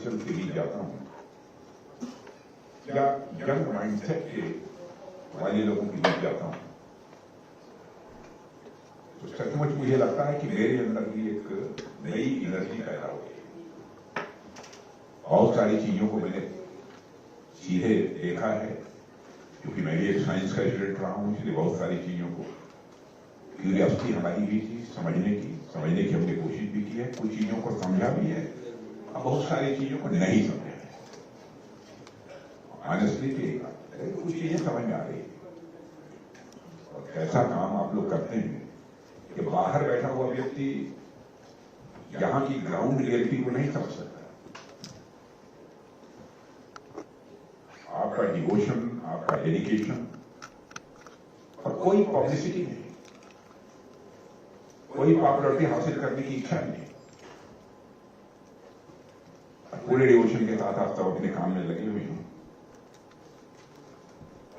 Officers के बीच जाता हूं या यंग माइंडसेट के वाले लोगों के बीच जाता हूं तो सचमुच मुझे लगता है कि मेरे अंदर भी एक नई एनर्जी पैदा हो गई। बहुत सारी चीजों को मैंने सीधे देखा है, क्योंकि मैं भी एक साइंस का स्टूडेंट रहा हूं, इसलिए बहुत सारी चीजों को क्यूरियोसिटी हमारी भी थी समझने की हमने कोशिश भी की है, कुछ चीजों को समझा भी है और बहुत सारी चीजों को नहीं समझा है। ऑनेस्टली कुछ चीजें समझ में आ रही है और कैसा काम आप लोग करते हैं कि बाहर बैठा हुआ व्यक्ति यहां की ग्राउंड रियलिटी को नहीं समझ सकता। आपका डिवोशन, आपका डेडिकेशन और कोई पब्लिसिटी नहीं, कोई पॉपुलरिटी हासिल करने की इच्छा नहीं, पूरे डिवोशन के साथ आप सब अपने काम में लगे हुए हैं।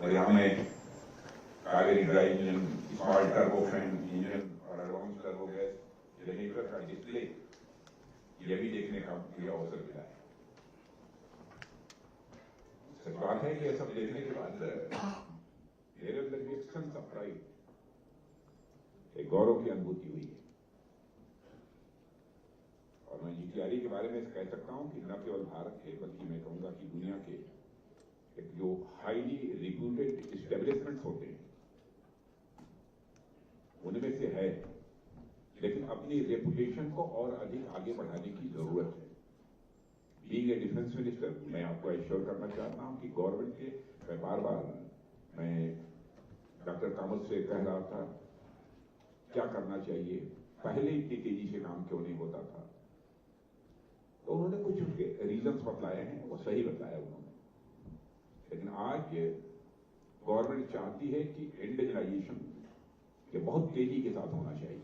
और यहां में Kaveri dry engine, small turbofan engine और एडवांस टर्बो गैस जनरेटर का डिस्प्ले यह भी देखने का मुझे अवसर मिला है। सच बात है कि यह सब देखने के बाद मेरे अंदर भी एक सेंस ऑफ प्राइड, एक गौरव की अनुभूति हुई है। और मैं जीटीआरई के बारे में कह सकता हूं कि न केवल भारत के बल्कि मैं कहूंगा कि दुनिया के एक जो हाईली रिप्यूटेड एस्टेब्लिशमेंट होते हैं उनमें से है, लेकिन अपनी रेपुटेशन को और अधिक आगे बढ़ाने की जरूरत है। बीइंग ए डिफेंस मिनिस्टर मैं आपको एश्योर करना चाहता हूं कि गवर्नमेंट के बार बार मैं डॉक्टर कामत से कह रहा था क्या करना चाहिए, पहले इतनी तेजी से काम क्यों नहीं होता था, तो उन्होंने कुछ उसके रीजंस बतलाए हैं, वो सही बताया उन्होंने। लेकिन आज गवर्नमेंट चाहती है कि इंडिजिनाइजेशन ये बहुत तेजी के साथ होना चाहिए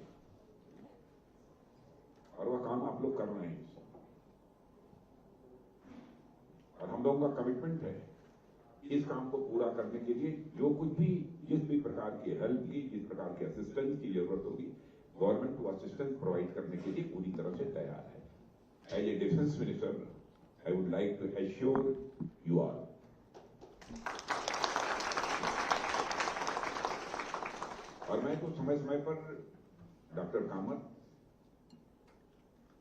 और वह काम आप लोग कर रहे हैं और हम लोगों का कमिटमेंट है इस काम को पूरा करने के लिए जो कुछ भी जिस भी प्रकार की हेल्प की, जिस प्रकार की असिस्टेंस की जरूरत होगी, गवर्नमेंट को असिस्टेंस प्रोवाइड करने के लिए पूरी तरह से तैयार है। As a defence minister I would like to assure you all. और मैं तो समय समय पर डॉक्टर कामत,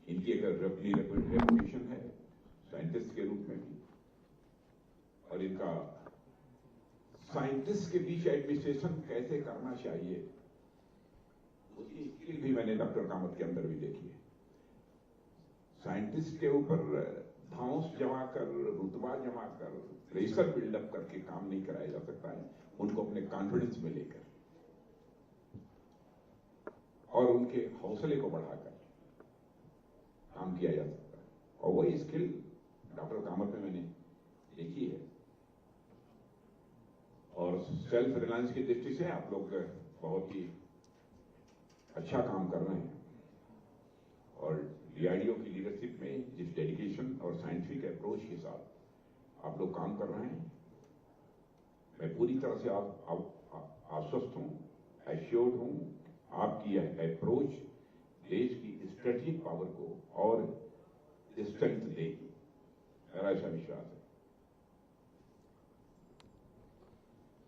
इनकी एक अपनी रेपुटेशन है साइंटिस्ट के रूप में भी, और इनका साइंटिस्ट के बीच एडमिनिस्ट्रेशन कैसे करना चाहिए उसकी स्किल भी मैंने डॉक्टर कामत के अंदर भी देखी है। साइंटिस्ट के ऊपर धौंस जमा कर, रुतबा जमा कर, प्रेशर बिल्डअप करके काम नहीं कराया जा सकता है, उनको अपने कॉन्फिडेंस में लेकर और उनके हौसले को बढ़ाकर काम किया जा सकता है। और वही स्किल डॉक्टर कामत में मैंने देखी है। और सेल्फ रिलायंस की दृष्टि से आप लोग बहुत ही अच्छा काम कर रहे हैं और डीआरडीओ की लीडरशिप में जिस डेडिकेशन और साइंटिफिक अप्रोच के साथ आप लोग काम कर रहे हैं, मैं पूरी तरह से आश्वस्त हूं, एश्योर्ड हूं। आपकी यह अप्रोच देश की स्ट्रेटेजिक पावर को और स्ट्रेंथ देगी, मेरा ऐसा विश्वास है।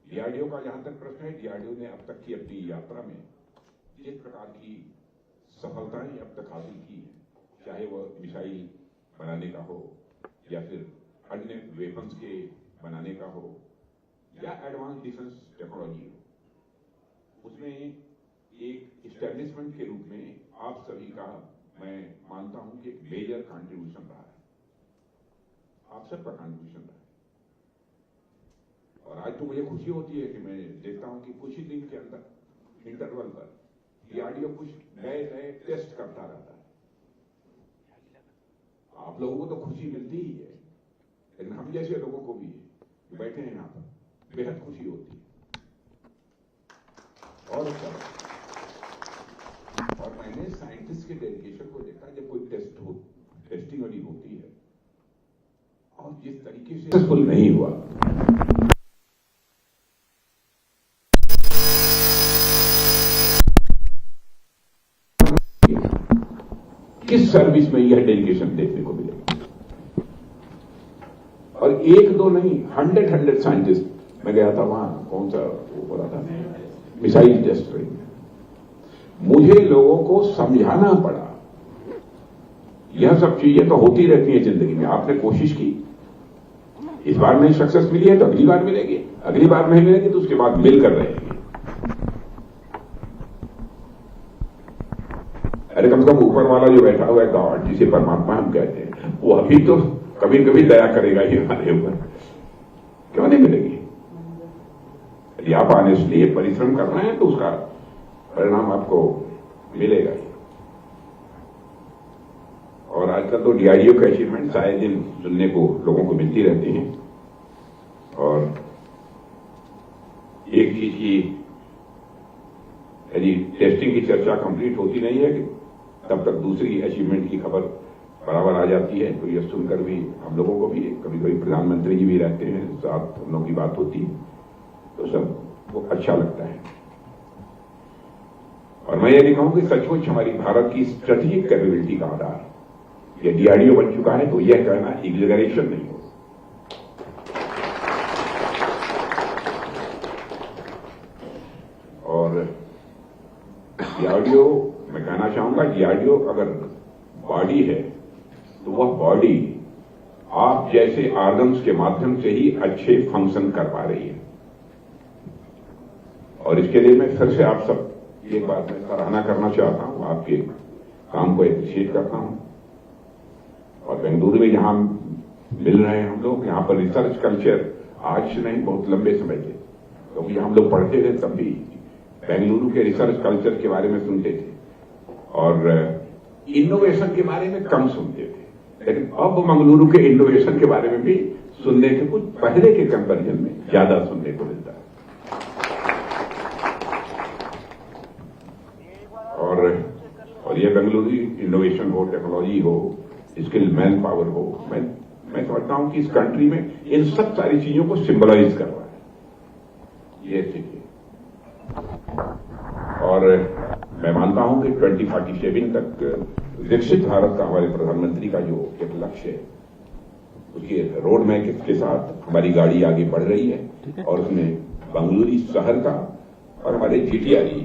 डीआरडीओ का जहां तक प्रश्न है, डीआरडीओ ने अब तक की अपनी यात्रा में जिस प्रकार की सफलताएं अब तक हासिल की है, चाहे वह मिसाइल बनाने का हो या फिर अन्य वेपन्स के बनाने का हो या एडवांस डिफेंस टेक्नोलॉजी हो, उसमें एक इस्टेब्लिशमेंट के रूप में आप सभी का मैं मानता हूं कि मेजर कंट्रीब्यूशन रहा है, आप सबका कंट्रीब्यूशन रहा है। और आज तो मुझे खुशी होती है कि मैं देखता हूं कि कुछ ही दिन के अंदर इंटरवल पर डीआरडीओ कुछ नए नए टेस्ट करता रहता है। आप लोगों को तो खुशी मिलती ही है, लेकिन हम जैसे लोगों को भी बैठे हैं यहां पर बेहद खुशी होती है। और मैंने साइंटिस्ट के डेडिकेशन को देखा, जब कोई टेस्टिंग वाली होती है और जिस तरीके से सक्सेसफुल नहीं हुआ, किस सर्विस में यह डेडिकेशन देखने को मिलेगा। और एक दो नहीं, 100 साइंटिस्ट। मैं गया था वहां, कौन सा वो बोला था, मिसाइल टेस्ट रेंज। मुझे लोगों को समझाना पड़ा, यह सब चीजें तो होती रहती है जिंदगी में। आपने कोशिश की, इस बार नहीं सक्सेस मिली है तो अगली बार मिलेगी, अगली बार नहीं मिलेगी तो उसके बाद मिलकर रहेगी। अरे कम से कम ऊपर वाला जो बैठा हुआ है गॉड, जिसे परमात्मा हम कहते हैं, वो अभी तो कभी कभी दया करेगा ही हमारे ऊपर, क्यों नहीं मिलेगी? यदि आप ऑनेस्टली परिश्रम कर रहे हैं तो उसका परिणाम आपको मिलेगा ही। और आजकल तो डीआरडीओ के अचीवमेंट आए दिन सुनने को लोगों को मिलती रहती हैं। और एक चीज की यदि टेस्टिंग की चर्चा कंप्लीट होती नहीं है तब तक दूसरी अचीवमेंट की खबर बराबर आ जाती है। तो यह सुनकर भी हम लोगों को भी, कभी कभी प्रधानमंत्री जी भी रहते हैं साथ, हम लोगों की बात होती है तो सब वो अच्छा लगता है। और मैं ये नहीं कहूं कि सचमुच हमारी भारत की स्ट्रेटेजिक कैपेबिलिटी का आधार यह डीआरडीओ बन चुका है, तो यह कहना एग्जैगरेशन नहीं हो। और डीआरडीओ, मैं कहना चाहूंगा, डीआरडीओ अगर बॉडी है तो वह बॉडी आप जैसे ऑर्गन्स के माध्यम से ही अच्छे फंक्शन कर पा रही है। और इसके लिए मैं फिर से आप सब एक बात मैं सराहना करना चाहता हूं, आपके काम को एप्रिशिएट करता हूं। और बेंगलुरु में जहां मिल रहे हैं हम लोग, यहां पर रिसर्च कल्चर आज से नहीं, बहुत लंबे समय से, क्योंकि हम लोग पढ़ते थे तब भी बेंगलुरु के रिसर्च कल्चर के बारे में सुनते थे और इनोवेशन के बारे में कम सुनते थे। लेकिन अब मंगलुरु के इनोवेशन के बारे में भी सुनने के कुछ पहले के कंपैरिजन में ज्यादा सुनने को मिलता है। और ये बेंगलुरु इनोवेशन हो, टेक्नोलॉजी हो, स्किल मैन पावर हो, मैं समझता हूं कि इस कंट्री में इन सब सारी चीजों को सिंबलाइज कर रहा है। ये देखिए, और मैं मानता हूं कि 2047 तक विकसित भारत का हमारे प्रधानमंत्री का जो एक लक्ष्य है, उसके रोड मैप के साथ हमारी गाड़ी आगे बढ़ रही है। और उसमें बेंगलुरु शहर का और हमारे जीटीआरई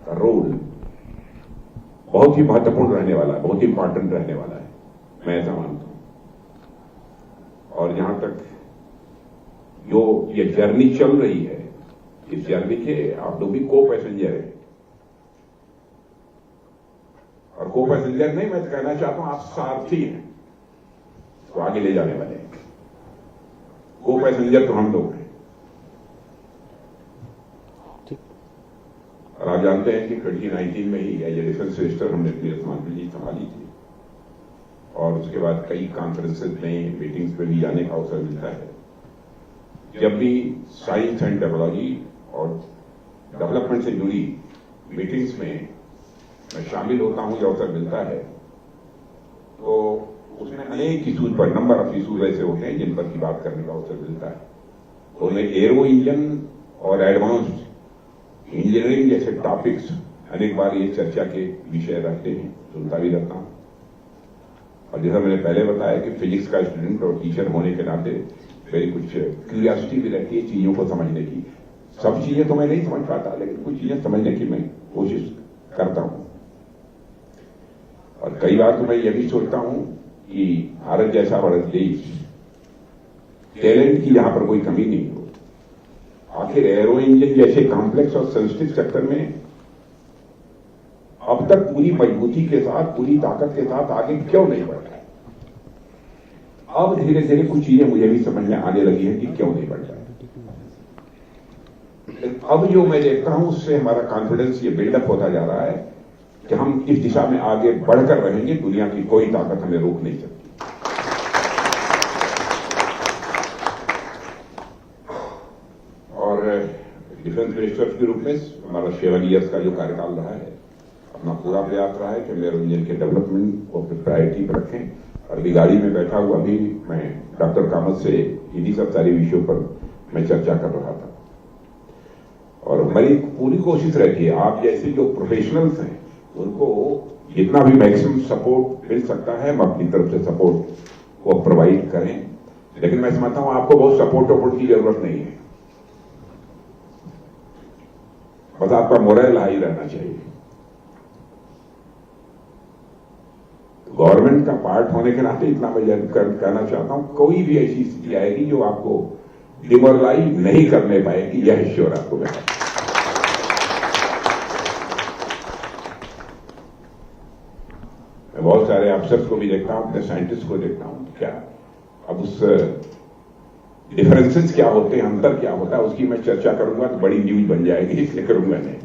का रोल बहुत ही महत्वपूर्ण रहने वाला है, बहुत ही इंपॉर्टेंट रहने वाला है, मैं ऐसा मानता हूं। और जहां तक जो ये जर्नी चल रही है, इस जर्नी के आप लोग भी को पैसेंजर है। और को पैसेंजर नहीं, मैं तो कहना चाहता हूं आप सारथी हैं, तो आगे ले जाने वाले हैं। को पैसेंजर तो हम लोग हैं। और आप जानते हैं कि 2019 में ही एज ए डिफेंस मिनिस्टर हमने अपनी रिस्पॉन्सिबिलिटी संभाली थी। और उसके बाद कई कॉन्फ्रेंसेस में, मीटिंग्स में भी जाने का अवसर मिलता है। जब भी साइंस एंड टेक्नोलॉजी और डेवलपमेंट से जुड़ी मीटिंग्स में मैं शामिल होता हूं, या अवसर मिलता है, तो उसमें अनेक इशूज पर, नंबर ऑफ इशूज ऐसे होते हैं जिन पर की बात करने का अवसर मिलता है। तो उनमें एरो इंजन और एडवांस्ड इंजीनियरिंग जैसे टॉपिक्स अनेक बार ये चर्चा के विषय रहते हैं, सुनता भी रहता हूं। और जैसा मैंने पहले बताया कि फिजिक्स का स्टूडेंट और टीचर होने के नाते मेरी कुछ क्यूरियोसिटी भी रहती है चीजों को समझने की। सब चीजें तो मैं नहीं समझ पाता, लेकिन कुछ चीजें समझने की मैं कोशिश करता हूं। और कई बार तो मैं यह भी सोचता हूं कि भारत जैसा बड़ा देश, टैलेंट की यहां पर कोई कमी नहीं हो। आखिर एरो इंजन जैसे कॉम्प्लेक्स और सेंसिटिव सेक्टर में अब तक पूरी मजबूती के साथ, पूरी ताकत के साथ आगे क्यों नहीं बढ़ रहा है? अब धीरे धीरे कुछ चीजें मुझे भी समझ में आने लगी है कि क्यों नहीं बढ़ रहा है। अब जो मैं देखता हूं उससे हमारा कॉन्फिडेंस ये बिल्डअप होता जा रहा है कि हम इस दिशा में आगे बढ़कर रहेंगे, दुनिया की कोई ताकत हमें रोक नहीं सकती। और डिफेंस मिनिस्टर के रूप में हमारा 7 ईयर्स का जो कार्यकाल रहा है, अपना पूरा प्रयास रहा है कि एरो इंजन के डेवलपमेंट को प्रायोरिटी पर रखें। और अभी गाड़ी में बैठा हुआ भी मैं डॉक्टर कामत से इन्हीं सब सारे विषयों पर मैं चर्चा कर रहा था। और हमारी पूरी कोशिश रहती है आप जैसे जो प्रोफेशनल्स हैं उनको जितना भी मैक्सिमम सपोर्ट मिल सकता है हम अपनी तरफ से सपोर्ट को प्रोवाइड करें। लेकिन मैं समझता हूं आपको बहुत सपोर्ट की जरूरत नहीं है, बस आपका मोरल हाई रहना चाहिए। गवर्नमेंट का पार्ट होने के नाते इतना मैं कहना चाहता हूं, कोई भी ऐसी स्थिति आएगी जो आपको डिमोरलाइज नहीं करने पाएगी, यह श्योर आपको मैं बहुत सारे अफसर्स को भी देखता हूं, अपने साइंटिस्ट को देखता हूं, क्या अब उस डिफरेंसेस क्या होते हैं, अंतर क्या होता है, उसकी मैं चर्चा करूंगा तो बड़ी न्यूज बन जाएगी, इसलिए करूंगा नहीं।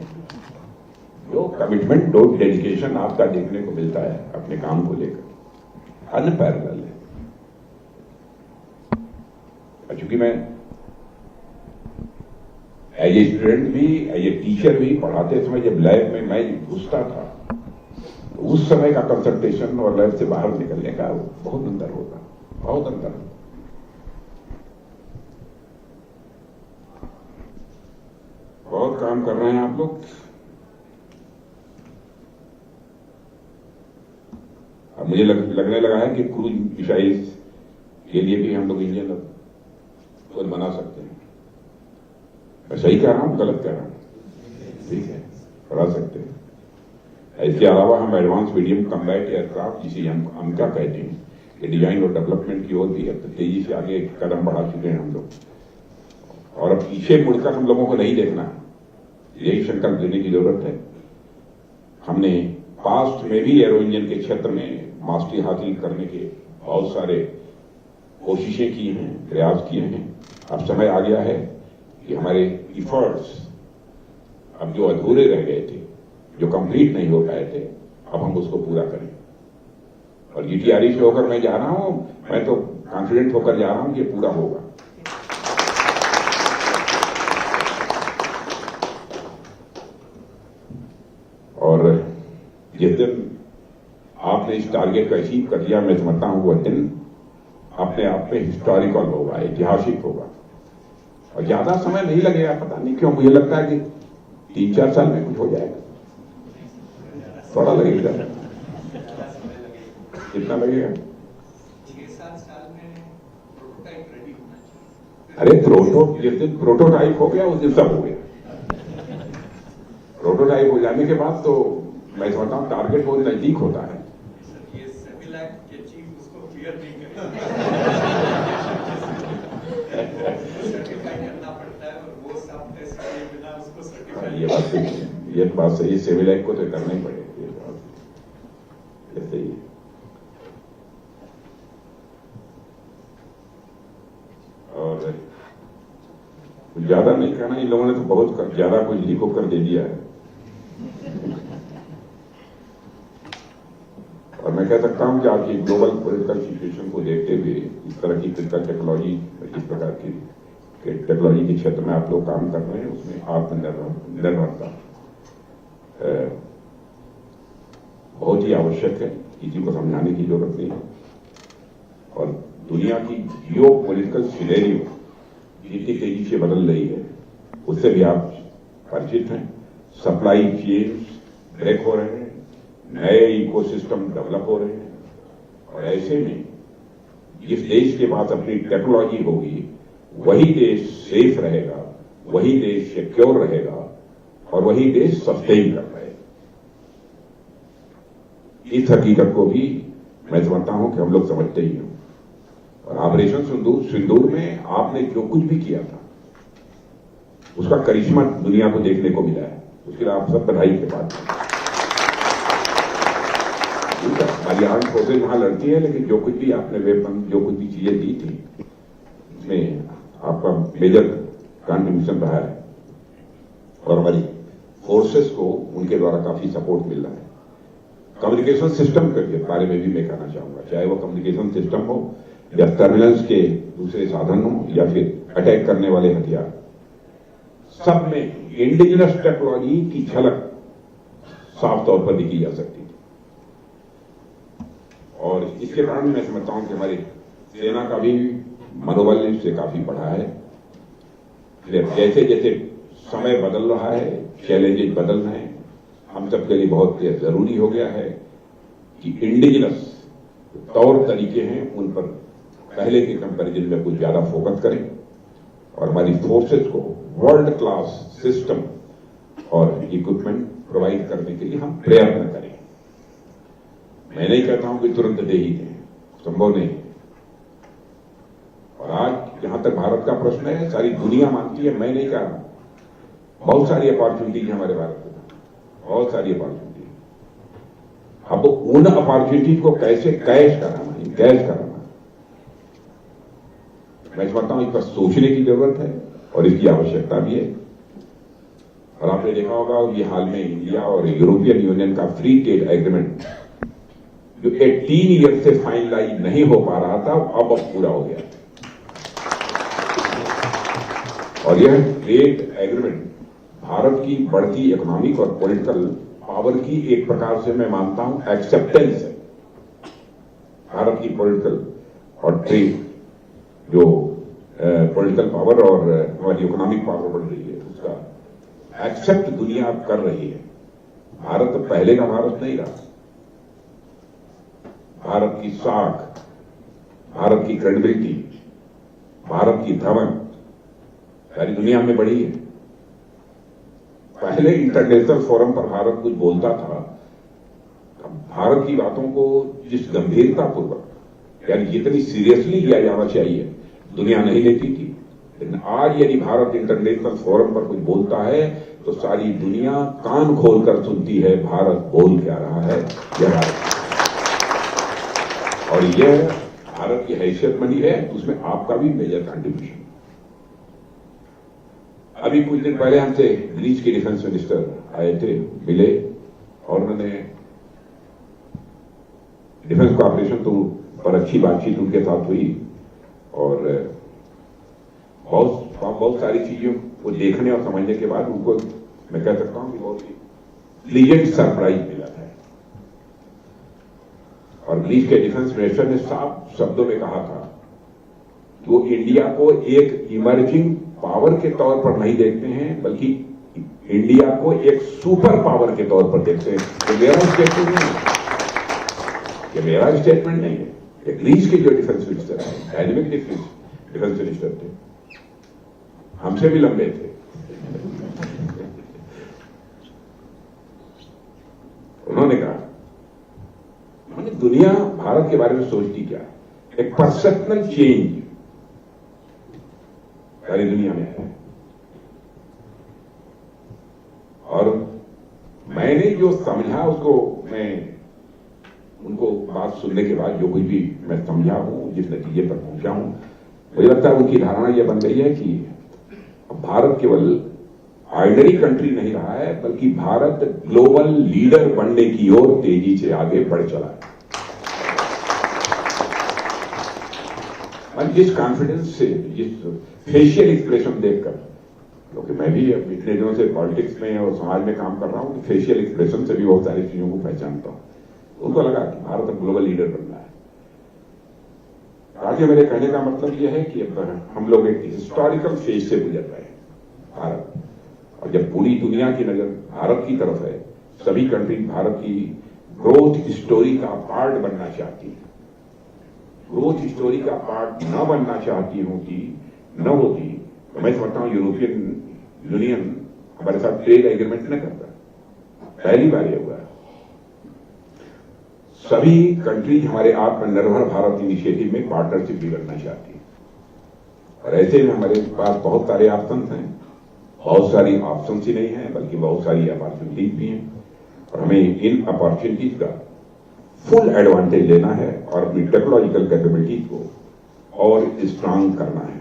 जो कमिटमेंट, जो डेडिकेशन आपका देखने को मिलता है अपने काम को लेकर, अनपैरेलल है। चूंकि मैं एज ए स्टूडेंट भी, एज ए टीचर भी, पढ़ाते समय जब लैब में मैं घुसता था, तो उस समय का कंसंट्रेशन और लैब से बाहर निकलने का बहुत अंतर होता, बहुत अंतर। बहुत काम कर रहे हैं आप लोग। अब मुझे लगने लगा है कि क्रूज मिसाइल्स के लिए भी हम लोग इंजन खुद बना सकते हैं। मैं सही कह रहा हूं, गलत कह रहा हूं? ठीक है, बना सकते हैं। इसके अलावा हम एडवांस मीडियम कम्बैट एयरक्राफ्ट, जिसे हम AMCA कहते हैं, कि डिजाइन और डेवलपमेंट की ओर भी अब तेजी से आगे कदम बढ़ा चुके हैं हम लोग। और अब पीछे मुड़कर हम लोगों को नहीं देखना है, यही संकल्प लेने की जरूरत है। हमने पास्ट में भी एरो इंजन के क्षेत्र में मास्टरी हासिल करने के बहुत सारे कोशिशें की हैं, प्रयास किए हैं। अब समय आ गया है कि हमारे इफर्ट्स अब जो अधूरे रह गए थे, जो कंप्लीट नहीं हो पाए थे, अब हम उसको पूरा करें। और GTRE से होकर मैं जा रहा हूं, मैं तो कॉन्फिडेंट होकर जा रहा हूं कि ये पूरा होगा। और जिस दिन आपने इस टारगेट को अचीव कर लिया, मैं समझता हूं वह दिन अपने आप में हिस्टोरिकल होगा, ऐतिहासिक होगा। और ज्यादा समय नहीं लगेगा, पता नहीं क्यों मुझे लगता है कि 3-4 साल में कुछ हो जाएगा। थोड़ा लगेगा, कितना लगेगा? 6-7 साल में प्रोटोटाइप रेडी होना चाहिए। अरे जिस दिन प्रोटोटाइप हो गया उस दिन सब हो गया। प्रोटोटाइप हो जाने के बाद तो मैं समझता हूं टारगेट बहुत नजदीक होता है। ये सेमी लाख के चीफ उसको क्लियर नहीं सर्टिफाई करना पड़ता है, और वो सब टेस्ट किए बिना उसको सर्टिफाई। ये बात सही है, ये बात सही है। सेमी लाख को तो करना ही पड़ेगा, ये बात ऐसे ही। और ज्यादा नहीं कहना, इन लोगों ने तो बहुत ज्यादा कुछ लिखो कर दे दिया है। और मैं कह सकता हूं कि आपकी ग्लोबल पॉलिटिकल सिचुएशन को देखते हुए इस तरह की क्रिटिकल टेक्नोलॉजी, इस प्रकार की टेक्नोलॉजी के क्षेत्र में आप लोग काम कर रहे हैं, उसमें आत्मनिर्भरता बहुत ही आवश्यक है, किसी को समझाने की जरूरत नहीं है। और दुनिया की जियो पॉलिटिकल सिनेरियो जितनी तेजी से बदल रही है, उससे भी आप परिचित हैं। सप्लाई चेन्स ब्रेक हो रहे हैं, नए इकोसिस्टम डेवलप हो रहे हैं, और ऐसे में जिस देश के पास अपनी टेक्नोलॉजी होगी वही देश सेफ रहेगा, वही देश सिक्योर रहेगा, और वही देश सस्टेन कर पाएगा। इस हकीकत को भी मैं समझता हूं कि हम लोग समझते ही हैं। और ऑपरेशन सिंदूर में आपने जो कुछ भी किया था उसका करिश्मा दुनिया को देखने को मिला है, उसके लिए आप सब बधाई के पात्र। हमारी आर्म फोर्सेज वहां लड़ती है, लेकिन जो कुछ भी आपने वेपन, जो कुछ भी चीजें दी थी, उसमें आपका मेजर कंट्रीब्यूशन रहा है। और हमारी फोर्सेस को उनके द्वारा काफी सपोर्ट मिल रहा है। कम्युनिकेशन सिस्टम के बारे में भी मैं कहना चाहूंगा, चाहे वो कम्युनिकेशन सिस्टम हो या सर्विलेंस के दूसरे साधन हो या फिर अटैक करने वाले हथियार, सब में इंडिजिनस टेक्नोलॉजी की झलक साफ तौर पर दिखी जा सकती है। और इसके कारण मैं समझता हूं कि हमारी सेना का भी मनोबल इससे काफी बढ़ा है। जैसे जैसे समय बदल रहा है, चैलेंजेस बदल रहे हैं, हम सबके लिए बहुत जरूरी हो गया है कि इंडिजिनस तौर तरीके हैं उन पर पहले के कंपैरिजन में कुछ ज्यादा फोकस करें और हमारी फोर्सेस को वर्ल्ड क्लास सिस्टम और इक्विपमेंट प्रोवाइड करने के लिए हम प्रयत्न करें। मैं नहीं कहता हूं कि तुरंत दे ही दें, संभव नहीं है। और आज जहां तक भारत का प्रश्न है, सारी दुनिया मानती है, मैं नहीं कह रहा, बहुत सारी अपॉर्चुनिटीज हमारे भारत में, बहुत सारी अपॉर्चुनिटी। अब उन अपॉर्चुनिटीज को कैसे कैश कराना, मैं समझता हूं इस पर सोचने की जरूरत है और इसकी आवश्यकता भी है। और आपने देखा होगा ये हाल में इंडिया और यूरोपियन यूनियन का फ्री ट्रेड एग्रीमेंट जो 18 ईयर से फाइनलाइज नहीं हो पा रहा था, अब पूरा हो गया। और यह ट्रेड एग्रीमेंट भारत की बढ़ती इकोनॉमिक और पॉलिटिकल पावर की एक प्रकार से मैं मानता हूं एक्सेप्टेंस है। भारत की पॉलिटिकल और ट्रेड जो पॉलिटिकल पावर और हमारी इकोनॉमिक पावर बढ़ रही है, उसका एक्सेप्ट दुनिया कर रही है। भारत तो पहले का भारत नहीं रहा। भारत की साख, भारत की क्रेडिबिलिटी, भारत की धमक सारी दुनिया में बढ़ी है। पहले इंटरनेशनल फोरम पर भारत कुछ बोलता था, भारत की बातों को जिस गंभीरता पूर्वक यानी जितनी सीरियसली लिया जाना चाहिए दुनिया नहीं लेती थी, लेकिन आज यदि भारत इंटरनेशनल फोरम पर कुछ बोलता है तो सारी दुनिया कान खोलकर सुनती है भारत बोल क्या रहा है। यह और यह भारत की हैसियत बनी है, उसमें आपका भी मेजर कंट्रीब्यूशन। अभी कुछ दिन पहले हमसे ग्रीस के डिफेंस मिनिस्टर आए थे, मिले, और उन्होंने डिफेंस कॉर्पोरेशन तो पर अच्छी बातचीत उनके साथ हुई और बहुत सारी चीजों को देखने और समझने के बाद उनको मैं कह सकता हूं कि बहुत ही प्लीजेंट सरप्राइज मिला है। और ग्रीस के डिफेंस मिनिस्टर ने साफ शब्दों में कहा था कि वो इंडिया को एक इमर्जिंग पावर के तौर पर नहीं देखते हैं, बल्कि इंडिया को एक सुपर पावर के तौर पर देखते हैं। ये मेरा स्टेटमेंट नहीं है, ये मेरा स्टेटमेंट नहीं है, ये ग्रीस के जो डिफेंस मिनिस्टर है, डायनेमिक डिफेंस मिनिस्टर थे, हमसे भी लंबे थे। उन्होंने कहा दुनिया भारत के बारे में सोचती क्या है, एक परसेप्शनल चेंज सारी दुनिया में है। और मैंने जो समझा उसको मैं उनको बात सुनने के बाद जो कुछ भी मैं समझा हूं, जिस नतीजे पर पहुंचा हूं, मुझे लगता है उनकी धारणा यह बन गई है कि भारत केवल ऑर्डिनरी कंट्री नहीं रहा है, बल्कि भारत ग्लोबल लीडर बनने की ओर तेजी से आगे बढ़ चला है। और जिस कॉन्फिडेंस से, जिस फेशियल एक्सप्रेशन देखकर, क्योंकि मैं भी अब इतने दिनों से पॉलिटिक्स में और समाज में काम कर रहा हूं, तो फेशियल एक्सप्रेशन से भी बहुत सारी चीजों को पहचानता हूं, उनको लगा कि भारत अब ग्लोबल लीडर बनना है। आगे मेरे कहने का मतलब यह है कि अब हम लोग एक हिस्टोरिकल फेज से गुजर रहे हैं भारत, और जब पूरी दुनिया की नजर भारत की तरफ है, सभी कंट्री भारत की ग्रोथ स्टोरी का पार्ट बनना चाहती है। ग्रोथ स्टोरी का पार्ट न बनना चाहती होती, न होती, तो मैं समझता हूं यूरोपियन यूनियन हमारे साथ ट्रेड एग्रीमेंट न करता। पहली बार यह हुआ है। सभी कंट्रीज हमारे आत्मनिर्भर भारत इनिशिएटिव में पार्टनरशिप भी करना चाहती है, और ऐसे में हमारे पास बहुत सारे ऑप्शंस हैं। बहुत सारी ऑप्शंस ही नहीं है, बल्कि बहुत सारी अपॉर्चुनिटीज भी हैं, और हमें इन अपॉर्चुनिटीज का फुल एडवांटेज लेना है और अपनी टेक्नोलॉजिकल कैपेबिलिटीज को और स्ट्रांग करना है।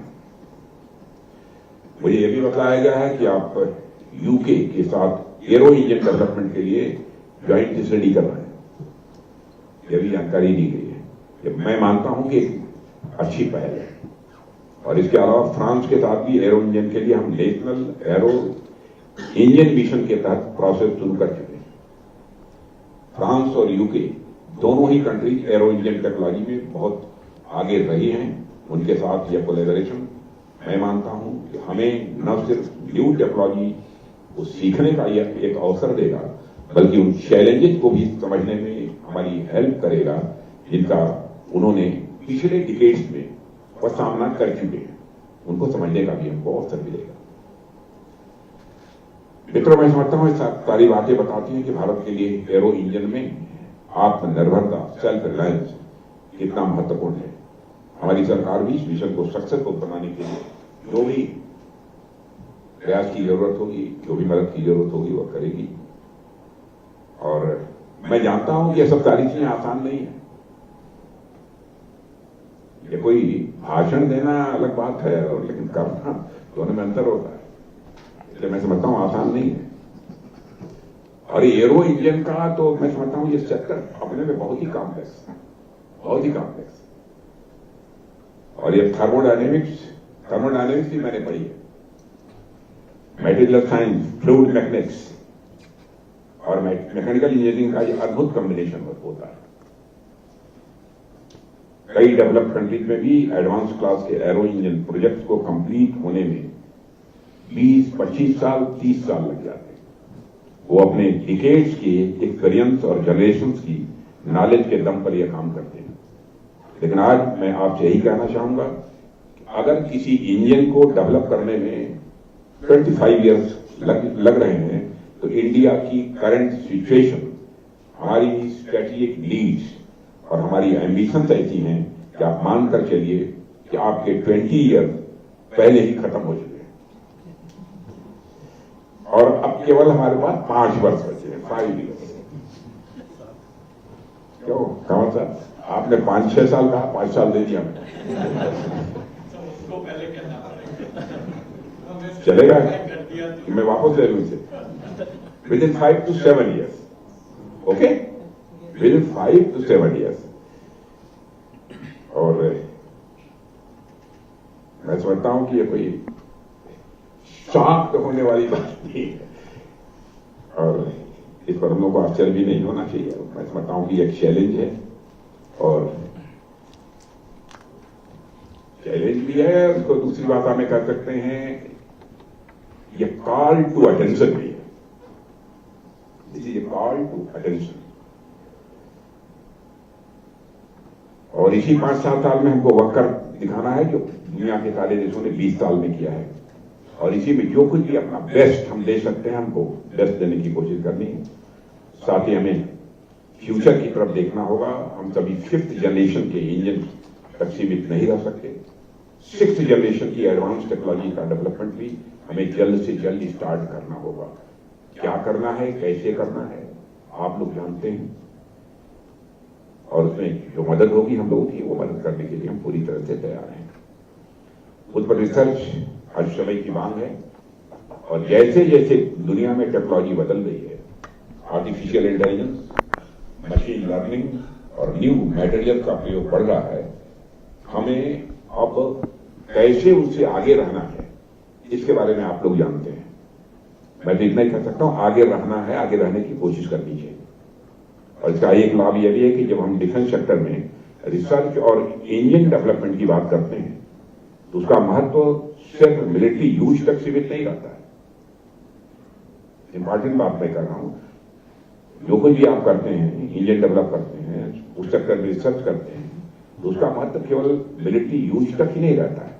मुझे यह भी बताया गया है कि आप यूके के साथ एरो इंजन डेवलपमेंट के लिए ज्वाइंट स्टडी कर रहे हैं, यह भी जानकारी दी गई है। ये मैं मानता हूं कि अच्छी पहल है। और इसके अलावा फ्रांस के साथ भी एरो इंजन के लिए हम नेशनल एरो इंजन मिशन के तहत प्रोसेस शुरू कर चुके हैं। फ्रांस और यूके दोनों ही कंट्रीज एरो इंजन टेक्नोलॉजी में बहुत आगे रही हैं। उनके साथ यह कोलैबोरेशन मैं मानता हूं कि हमें न सिर्फ न्यू टेक्नोलॉजी को सीखने का यह एक अवसर देगा, बल्कि उन चैलेंजेस को भी समझने में हमारी हेल्प करेगा, जिनका उन्होंने पिछले डिकेड्स में वह सामना कर चुके हैं, उनको समझने का भी हमको अवसर मिलेगा। मित्रों, मैं समझता हूं सारी बातें बताती हैं कि भारत के लिए एरो इंजन में आत्मनिर्भरता, सेल्फ रिलायंस कितना महत्वपूर्ण है। हमारी सरकार भी इस मिशन को सक्सेसफुल बनाने के लिए जो भी प्रयास की जरूरत होगी, जो भी मदद की जरूरत होगी, वह करेगी। और मैं जानता हूं कि यह सब सारी चीजें आसान नहीं है। ये कोई भाषण देना अलग बात है, और लेकिन करना दोनों में अंतर होता है, इसलिए मैं समझता हूं आसान नहीं है। और ये एरो इंजन का तो मैं समझता हूं ये सेक्टर अपने में बहुत ही कॉम्प्लेक्स है, बहुत ही कॉम्प्लेक्स। और ये थर्मोडायनेमिक्स भी मैंने पढ़ी है, मटेरियल साइंस, फ्लूइड मैकेनिक्स और मैकेनिकल इंजीनियरिंग का ये अद्भुत कॉम्बिनेशन होता है। कई डेवलप्ड कंट्रीज में भी एडवांस क्लास के एरो इंजन प्रोजेक्ट्स को कंप्लीट होने में 20, 25 साल, 30 साल लग जाते हैं। वो अपने डिकेड्स के एक्सपीरियंस और जनरेशंस की नॉलेज के दम पर यह काम करते हैं। लेकिन आज मैं आपसे यही कहना चाहूंगा कि अगर किसी इंजन को डेवलप करने में 25 इयर्स लग रहे हैं, तो इंडिया की करंट सिचुएशन, हमारी स्ट्रेटेजिक लीड्स और हमारी एम्बिशंस ऐसी हैं कि आप मानकर चलिए कि आपके 20 ईयर पहले ही खत्म हो चुके हैं, और अब केवल हमारे पास 5 वर्ष बचे हैं, 5 इयर्स। क्यों कमल साहब, आपने 5-6 साल कहा, 5 साल दे दिया उसको पहले कहना पड़ेगा। चलेगा? मैं वापस ले लूं इसे। Within 5 to 7 years, okay? Within 5 to 7 years। और मैं समझता हूं कि ये कोई शॉक होने वाली बात नहीं है, और इस पर हम लोग को आश्चर्य भी नहीं होना चाहिए। मैं समझता हूं कि एक चैलेंज है, और चैलेंज भी है, उसको दूसरी भाषा में कह सकते हैं ये कॉल टू अटेंशन भी है। This is a call to attention. और इसी 5-7 साल में हमको वह कर दिखाना है जो दुनिया के सारे देशों ने 20 साल में किया है, और इसी में जो कुछ भी अपना बेस्ट हम दे सकते हैं, हमको बेस्ट देने की कोशिश करनी है। साथ ही हमें फ्यूचर की तरफ देखना होगा। हम सभी 5th जनरेशन के इंजन तक सीमित नहीं रह सकते। 6th जनरेशन की एडवांस टेक्नोलॉजी का डेवलपमेंट भी हमें जल्द से जल्द स्टार्ट करना होगा। क्या करना है, कैसे करना है, आप लोग जानते हैं, और उसमें जो मदद होगी हम लोगों की, वो मदद करने के लिए हम पूरी तरह से तैयार हैं। उस पर रिसर्च हर समय की मांग है, और जैसे जैसे दुनिया में टेक्नोलॉजी बदल रही है, आर्टिफिशियल इंटेलिजेंस, मशीन लर्निंग और न्यू मटेरियल का प्रयोग बढ़ रहा है, हमें अब कैसे उससे आगे रहना है, इसके बारे में आप लोग जानते हैं। मैं तो इतना ही कह सकता हूं, आगे रहना है, आगे रहने की कोशिश करनी चाहिए। और इसका एक लाभ यह भी है कि जब हम डिफेंस सेक्टर में रिसर्च और इंजन डेवलपमेंट की बात करते हैं, तो उसका महत्व सिर्फ मिलिट्री यूज तक सीमित नहीं रहता है। इंपॉर्टेंट बात मैं कर रहा हूं, जो कुछ भी आप करते हैं, इंजन डेवलप करते हैं, उस सेक्टर में रिसर्च करते हैं, तो उसका महत्व केवल मिलिट्री यूज तक ही नहीं रहता है,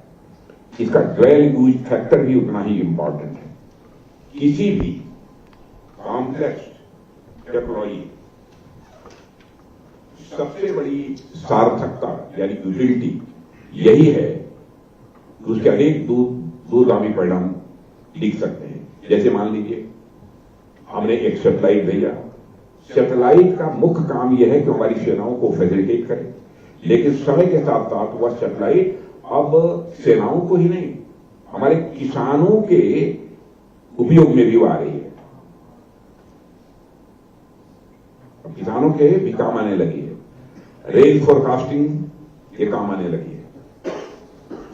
इसका ड्वेल यूज फैक्टर भी उतना ही इंपॉर्टेंट है। किसी भी कॉम्प्लेक्स टेक्नोलॉजी सबसे बड़ी सार्थकता यानी यूटिलिटी यही है कि उसके अनेक दूरगामी परिणाम दिख सकते हैं। जैसे मान लीजिए हमने एक सैटेलाइट भेजा, सैटेलाइट का मुख्य काम यह है कि हमारी सेनाओं को फैसिलिटेट करे, लेकिन समय के साथ साथ वह सैटेलाइट अब सेनाओं को ही नहीं, हमारे किसानों के उपयोग में भी आ रही है। अब किसानों के भी काम आने लगी है, रेन फोरकास्टिंग ये काम आने लगी है,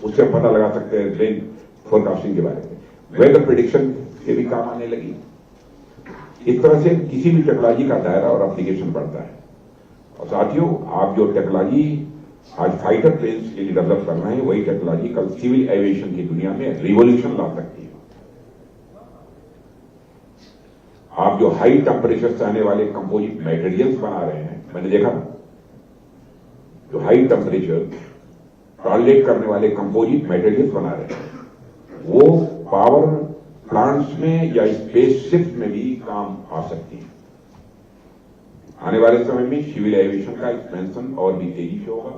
उससे हम पता लगा सकते हैं रेन फोरकास्टिंग के बारे में, वेदर प्रेडिक्शन के भी काम आने लगी। इस तरह से किसी भी टेक्नोलॉजी का दायरा और एप्लीकेशन बढ़ता है। और साथियों, आप जो टेक्नोलॉजी आज फाइटर प्लेन्स के लिए डेवलप कर रहे हैं, वही टेक्नोलॉजी कल सिविल एविएशन की दुनिया में रिवॉल्यूशन ला सकती है। आप जो हाई टेम्परेचर से आने वाले कंपोजिट मटेरियल्स बना रहे हैं, मैंने देखा जो हाई टेम्परेचर टॉयलेट करने वाले कंपोजिट मटेरियल्स बना रहे हैं, वो पावर प्लांट्स में या स्पेसशिप में भी काम आ सकती है। आने वाले समय में सिविल एविएशन का एक्सपेंशन और भी तेजी से होगा।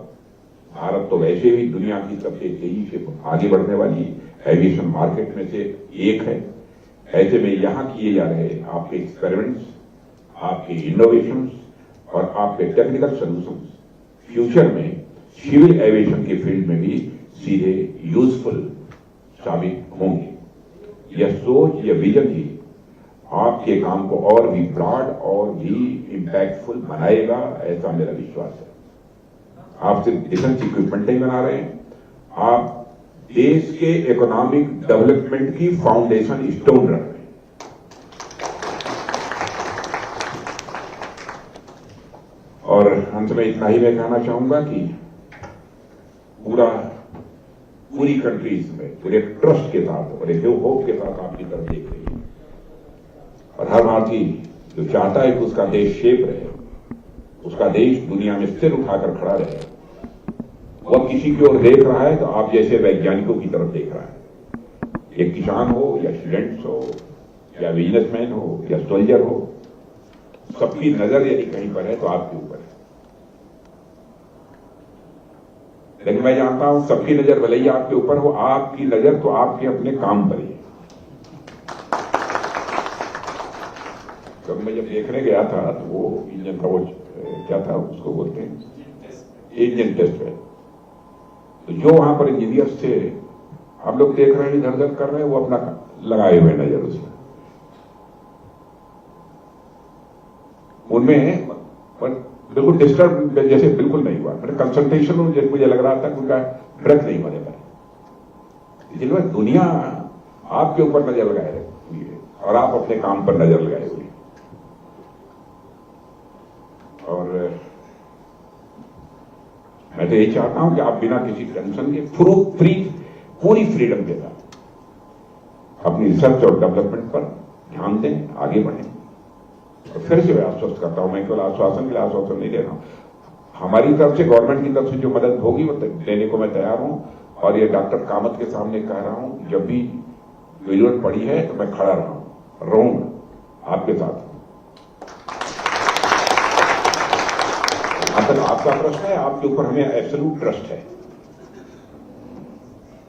भारत तो वैसे भी दुनिया की सबसे तेजी से आगे बढ़ने वाली एविएशन मार्केट में से एक है। ऐसे में यहां किए जा रहे आपके एक्सपेरिमेंट्स, आपके इनोवेशंस और आपके टेक्निकल सॉल्यूशंस फ्यूचर में सिविल एविएशन के फील्ड में भी सीधे यूजफुल साबित होंगे। यह सोच, यह विजन ही आपके काम को और भी ब्रॉड और भी इंपैक्टफुल बनाएगा, ऐसा मेरा विश्वास है। आप सिर्फ डिफेंस इक्विपमेंट नहीं बना रहे हैं, आप देश के इकोनॉमिक डेवलपमेंट की फाउंडेशन स्टोन रख रहे हैं। और अंत में इतना ही मैं कहना चाहूंगा कि पूरी कंट्रीज में पूरे ट्रस्ट के साथ और एक होप के साथ आपकी तरफ देख रही है, और हर भारतीय जो चाहता है कि उसका देश सेफ रहे, उसका देश दुनिया में सिर उठाकर खड़ा रहे, वह किसी की ओर देख रहा है तो आप जैसे वैज्ञानिकों की तरफ देख रहा है। एक किसान हो या स्टूडेंट्स हो या बिजनेसमैन हो या सोल्जर हो, सबकी नजर यदि कहीं पर है तो आपके ऊपर है। लेकिन मैं जानता हूं सबकी नजर भले ही आपके ऊपर हो, आपकी नजर तो आपके अपने काम पर ही है। जब मैं देखने गया था तो वो इंजन का वो क्या था, उसको बोलते हैं इंजन टेस्ट है, तो जो वहां पर इंजीनियर्स थे, हम लोग देख रहे हैं इधर उधर कर रहे हैं, वो अपना लगाए हुए नजर उसमें, उनमें बिल्कुल डिस्टर्ब जैसे बिल्कुल नहीं हुआ। मेरे कंसंट्रेशन में मुझे लग रहा था कि उनका ब्रेथ नहीं बने पाए। इसलिए दुनिया आपके ऊपर नजर लगाए हुई है और आप अपने काम पर नजर लगाए हुए हैं। और मैं तो यही चाहता हूं कि आप बिना किसी टेंशन के पूरी फ्रीडम के साथ अपनी रिसर्च और डेवलपमेंट पर ध्यान दें, आगे बढ़ें। और फिर से मैं आश्वस्त करता हूं, मैं केवल आश्वासन के लिए आश्वासन नहीं दे रहा हूं, हमारी तरफ से गवर्नमेंट की तरफ से जो मदद होगी वो देने को मैं तैयार हूं। और ये डॉक्टर कामत के सामने कह रहा हूं, जब भी जरूरत पड़ी है तो मैं खड़ा रहूंगा आपके साथ। जहां तक आपका प्रश्न है, आपके ऊपर हमें एब्सोल्यूट ट्रस्ट है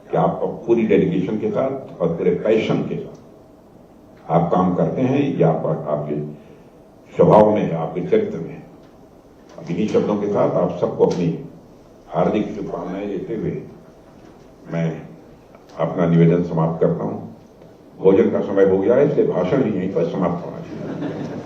कि आप पूरी डेडिकेशन के साथ और पूरे पैशन के साथ आप काम करते हैं। या आपके स्वभाव में है, आपके चरित्र में है। अब इन्हीं शब्दों के साथ आप सबको अपनी हार्दिक शुभकामनाएं देते हुए मैं अपना निवेदन समाप्त करता हूं। भोजन का समय हो गया है, इसलिए भाषण भी यहीं पर समाप्त होना चाहिए।